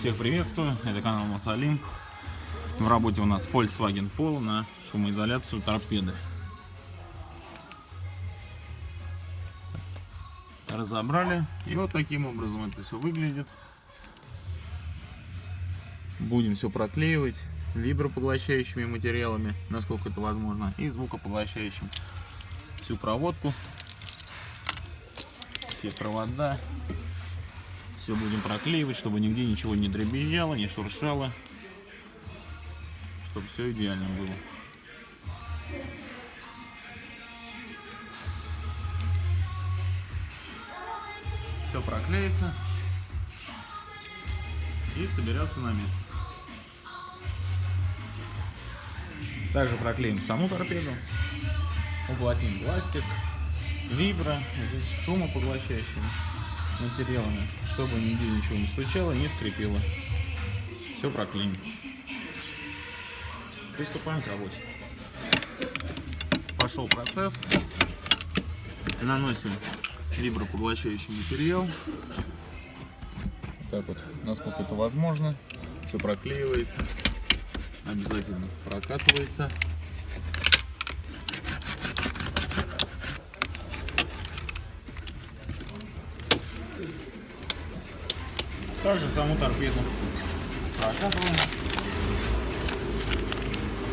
Всех приветствую, это канал Мосолимп. В работе у нас Volkswagen Polo на шумоизоляцию торпеды. Разобрали, и вот таким образом это все выглядит. Будем все проклеивать вибропоглощающими материалами, насколько это возможно, и звукопоглощающим. Всю проводку, все провода. Все будем проклеивать, чтобы нигде ничего не дребезжало, не шуршало, чтобы все идеально было. Все проклеится и соберется на место. Также проклеим саму торпеду, уплотним пластик, вибро, здесь шумопоглощающими материалами, чтобы нигде ничего не стучало, не скрипело. Все проклеим. Приступаем к работе. Пошел процесс. Наносим вибропоглощающий материал. Так вот, насколько это возможно. Все проклеивается. Обязательно прокатывается. Также саму торпеду прокатываем,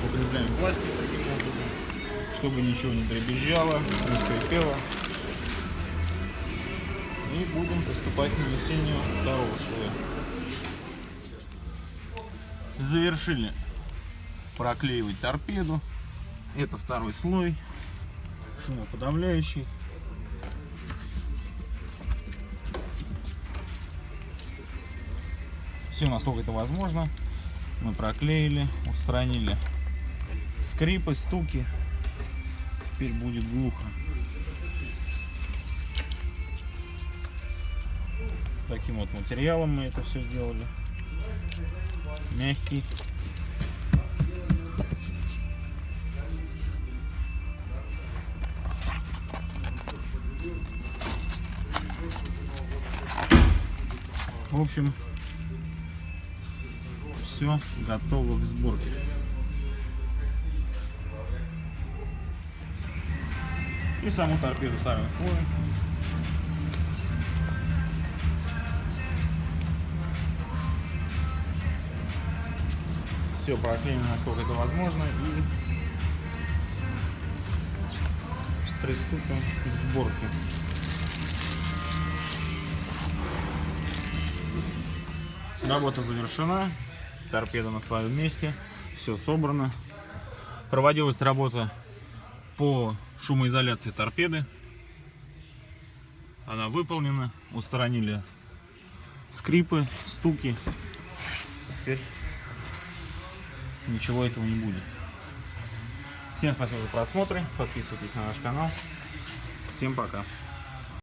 укрепляем пластик таким образом, чтобы ничего не дребезжало, не скрипело. И будем приступать к нанесению второго слоя. Завершили проклеивать торпеду. Это второй слой, шумоподавляющий. Все, насколько это возможно, мы проклеили, устранили скрипы, стуки. Теперь будет глухо. Таким вот материалом мы это все сделали. Мягкий. В общем, все готово к сборке. И саму торпеду ставим в слой. Все проклеим, насколько это возможно, и приступим к сборке. Работа завершена. Торпеда на своем месте, все собрано. Проводилась работа по шумоизоляции торпеды. Она выполнена. Устранили скрипы, стуки. Теперь ничего этого не будет. Всем спасибо за просмотр. Подписывайтесь на наш канал. Всем пока.